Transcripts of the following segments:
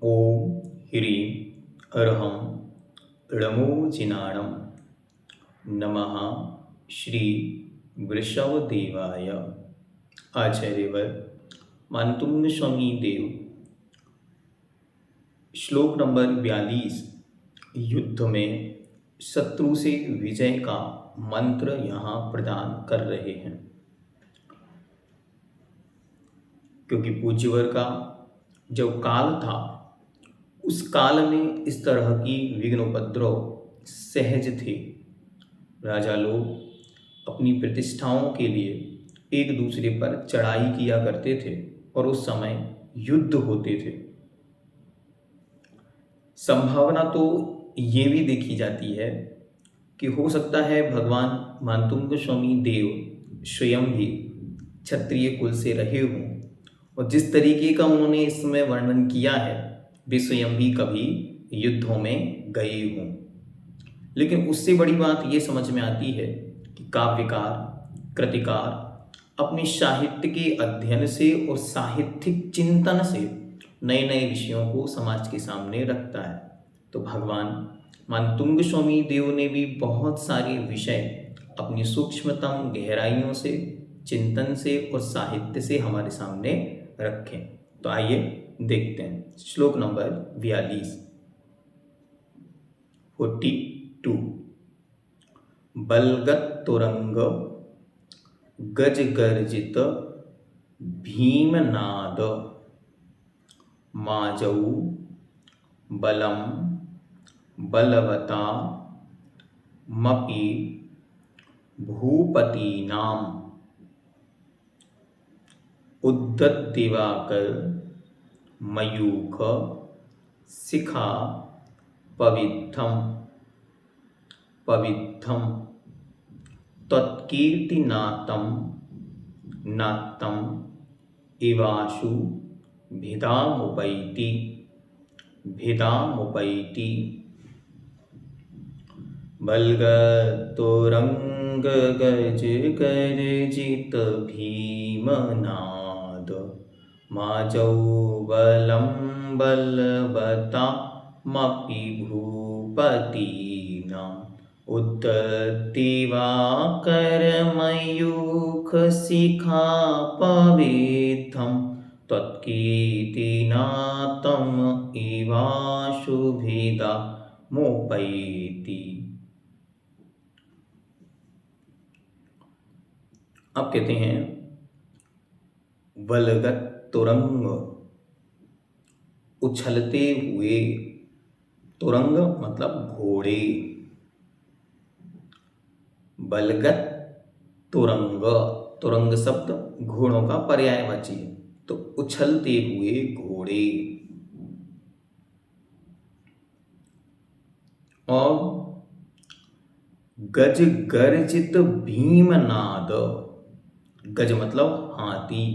ॐ ह्रीं अर्हं ळमोजिनाणं नमः श्री वृषभदेवाय। आचार्यवर मानतुंग स्वामी देव। श्लोक नंबर 42। युद्ध में शत्रु से विजय का मंत्र यहाँ प्रदान कर रहे हैं, क्योंकि पूज्यवर का जो काल था उस काल में इस तरह की विघ्नोपद्रव सहज थे। राजा लोग अपनी प्रतिष्ठाओं के लिए एक दूसरे पर चढ़ाई किया करते थे और उस समय युद्ध होते थे। संभावना तो ये भी देखी जाती है कि हो सकता है भगवान मानतुंग स्वामी देव स्वयं भी क्षत्रिय कुल से रहे हों, और जिस तरीके का उन्होंने इसमें वर्णन किया है वे स्वयं भी कभी युद्धों में गए हों। लेकिन उससे बड़ी बात ये समझ में आती है कि काव्यकार कृतिकार अपने साहित्य के अध्ययन से और साहित्यिक चिंतन से नए नए विषयों को समाज के सामने रखता है। तो भगवान मानतुंग स्वामी देव ने भी बहुत सारे विषय अपनी सूक्ष्मतम गहराइयों से, चिंतन से और साहित्य से हमारे सामने रखें। तो आइए देखते हैं श्लोक नंबर 42। बलगत तुरंग गज गर्जित भीमनाद माजौ बलम बलवता मपि भूपतीनाम उद्दत दिवाकर मयूख शिखा पवित्रम तत्कीर्तिनातम नात्तम इवाशु भिदामुपैति बलगतुरंग गज गर्जित भीमनाद माजौ बलं बलवता मपि भूपतीनाम् उद्दत्तिवाकर मयूख शिखा पवित्रं त्वत्कीर्तिनातं इवाशुभिदा मोपैति। अब कहते हैं बलगत तुरंग, उछलते हुए। तुरंग मतलब घोड़े। बलगत तुरंग, तुरंग शब्द घोड़ों का पर्यायवाची है, तो उछलते हुए घोड़े। और गज गर्जित भीमनाद, गज मतलब हाथी,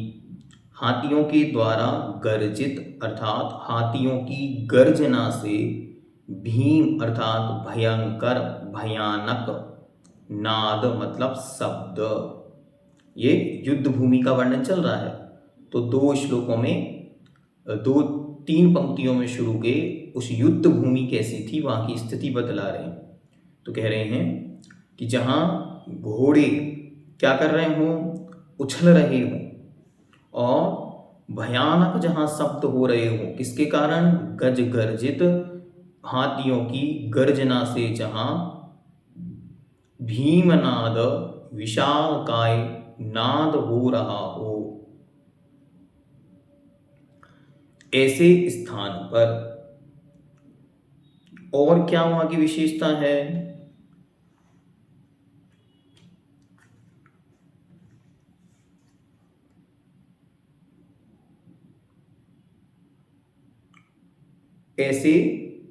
हाथियों के द्वारा गर्जित अर्थात हाथियों की गर्जना से, भीम अर्थात भयंकर भयानक, नाद मतलब शब्द। ये युद्ध भूमि का वर्णन चल रहा है। तो दो श्लोकों में, तीन पंक्तियों में शुरू के उस युद्ध भूमि कैसी थी वहां की स्थिति बतला रहे हैं। तो कह रहे हैं कि जहां घोड़े क्या कर रहे हों, उछल रहे हों, और भयानक जहां शब्द हो रहे हों, किसके कारण, गज गर्जित हाथियों की गर्जना से जहां भीमनाद विशालकाय नाद हो रहा हो, ऐसे स्थान पर। और क्या वहां की विशेषता है, ऐसे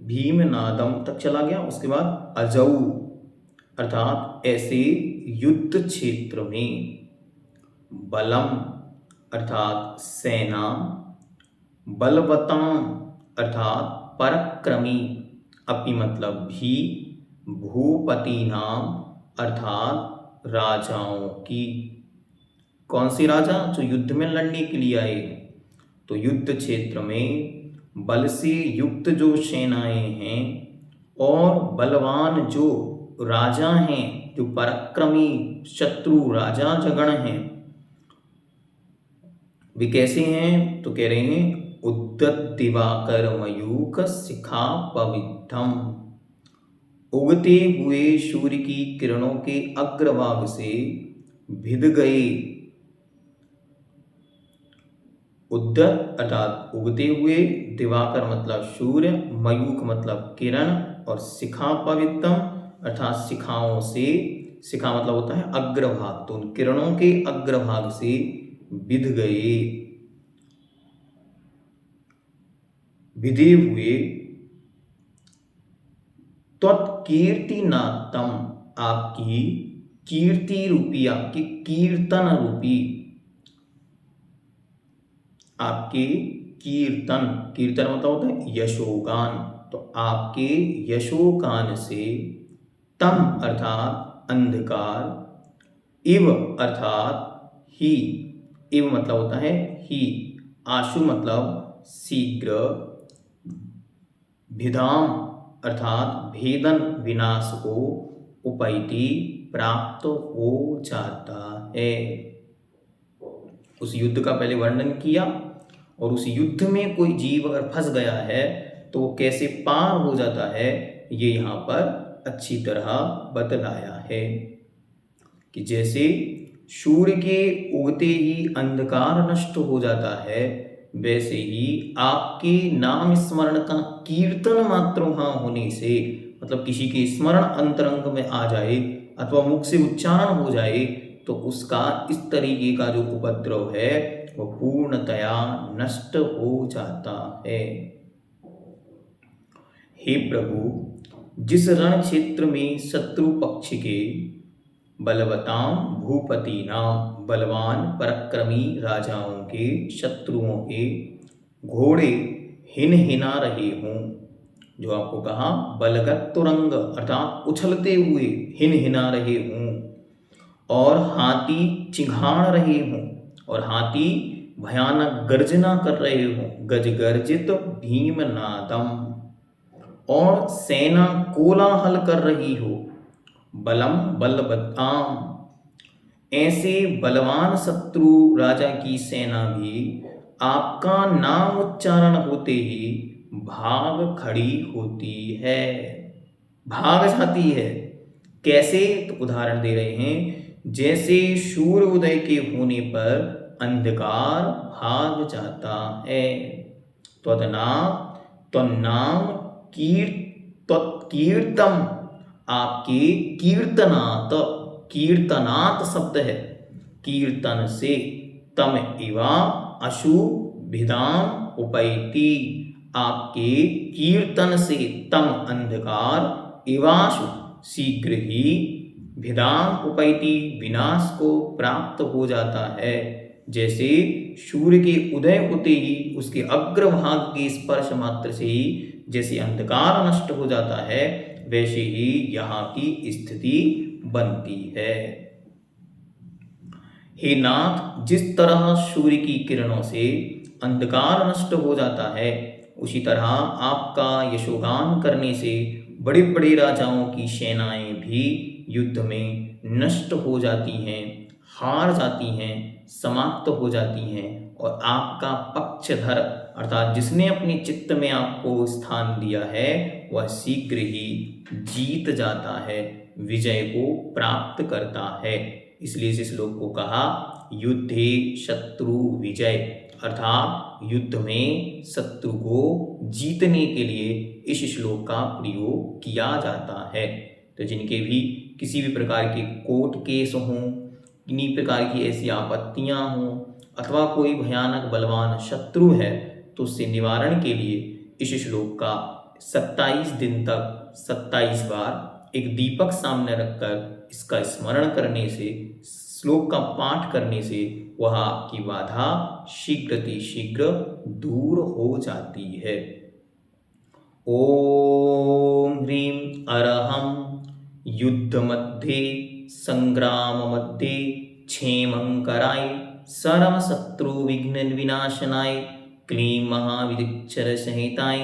भीमनादम तक चला गया। उसके बाद अजौ अर्थात ऐसे युद्ध क्षेत्र में, बलम अर्थात सेना, बलवताम अर्थात पराक्रमी, अपनी मतलब भी, भूपति नाम अर्थात राजाओं की। कौन सी राजा, जो युद्ध में लड़ने के लिए आए। तो युद्ध क्षेत्र में बल से युक्त जो सेनाएं हैं और बलवान जो राजा हैं, जो पराक्रमी शत्रु राजा जगण हैं, वे कैसे हैं? तो कह रहे हैं उद्दत दिवाकर मयूख शिखा पवित्रम। उगते हुए सूर्य की किरणों के अग्रभाग से भिद गए। उद्दत अर्थात उगते हुए, दिवाकर मतलब सूर्य, मयूख मतलब किरण, और शिखा पवित्रम अर्थात शिखाओं से, शिखा मतलब होता है अग्रभाग, तो उन किरणों के अग्रभाग से विध गए, विधे हुए। त्वत्कीर्ति नातम, आपकी कीर्ति रूपी, आपकी कीर्तन रूपी, आपके कीर्तन, कीर्तन मतलब होता है यशोगान, तो आपके यशोगान से तम अर्थात अंधकार, इव अर्थात ही, इव मतलब होता है ही, आशु मतलब शीघ्र, भिदाम अर्थात भेदन विनाश को, उपैति प्राप्त हो जाता है। उस युद्ध का पहले वर्णन किया, और उस युद्ध में कोई जीव अगर फंस गया है तो वो कैसे पार हो जाता है, ये यहाँ पर अच्छी तरह बतलाया है कि जैसे सूर्य के उगते ही अंधकार नष्ट हो जाता है, वैसे ही आपके नाम स्मरण का कीर्तन मात्र वहाँ होने से, मतलब किसी के स्मरण अंतरंग में आ जाए अथवा मुख से उच्चारण हो जाए, तो उसका इस तरीके का जो उपद्रव है वह पूर्णतया नष्ट हो जाता है। हे प्रभु, जिस रण क्षेत्र में शत्रु पक्ष के बलवताम भूपति नाम बलवान पराक्रमी राजाओं के, शत्रुओं के घोड़े हिन हिना रहे हों, जो आपको कहा बलगत तुरंग अर्थात उछलते हुए हिन हिना रहे हों, और हाथी चिघाड़ रहे हों, और हाथी भयानक गर्जना कर रहे हों, गज गर्जित भीम नादम, और सेना कोलाहल कर रही हो, बलम बलबताम, ऐसे बलवान शत्रु राजा की सेना भी आपका नाम उच्चारण होते ही भाग खड़ी होती है, भाग जाती है। कैसे? तो उदाहरण दे रहे हैं, जैसे सूर्य उदय के होने पर अंधकार भाग जाता है। त्वन्नाम कीर्तम, आपके कीर्तनात्, कीर्तनात् शब्द है, कीर्तन से, तम इवा अशु भिदाम उपैति, आपके कीर्तन से तम अंधकार, इवाशु शीघ्र ही, भिदाम उपैति विनाश को प्राप्त हो जाता है। जैसे सूर्य के उदय होते ही उसके अग्रभाग के स्पर्श मात्र से ही जैसे अंधकार नष्ट हो जाता है, वैसे ही यहाँ की स्थिति बनती है। हे नाथ, जिस तरह सूर्य की किरणों से अंधकार नष्ट हो जाता है, उसी तरह आपका यशोगान करने से बड़े बड़े राजाओं की सेनाएं भी युद्ध में नष्ट हो जाती हैं, हार जाती हैं, समाप्त हो जाती हैं, और आपका पक्षधर अर्थात जिसने अपने चित्त में आपको स्थान दिया है वह शीघ्र ही जीत जाता है, विजय को प्राप्त करता है। इसलिए इस श्लोक को कहा युद्धे शत्रु विजय, अर्थात युद्ध में शत्रु को जीतने के लिए इस श्लोक का प्रयोग किया जाता है। तो जिनके भी किसी भी प्रकार के कोर्ट केस हों, किन्हीं प्रकार की ऐसी आपत्तियां हों, अथवा कोई भयानक बलवान शत्रु है, तो उससे निवारण के लिए इस श्लोक का 27 दिन तक 27 बार एक दीपक सामने रखकर इसका स्मरण करने से, श्लोक का पाठ करने से वह आपकी बाधा शीघ्र दूर हो जाती है। ओम ह्रीं अरहं युद्ध मध्ये संग्राम मध्ये क्षेमं कराय, सरम शत्रु विघ्न विनाशनाय, क्लीं महाविदिक्षर संहिताय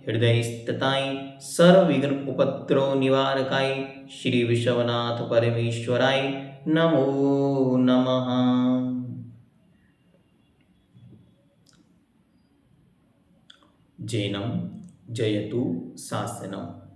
हृदयस्थिताय सर्वविघ्न उपद्रव निवारकाय श्री विश्वनाथ परमेश्वराय नमो नमः। जैनं जयतु शासनम्।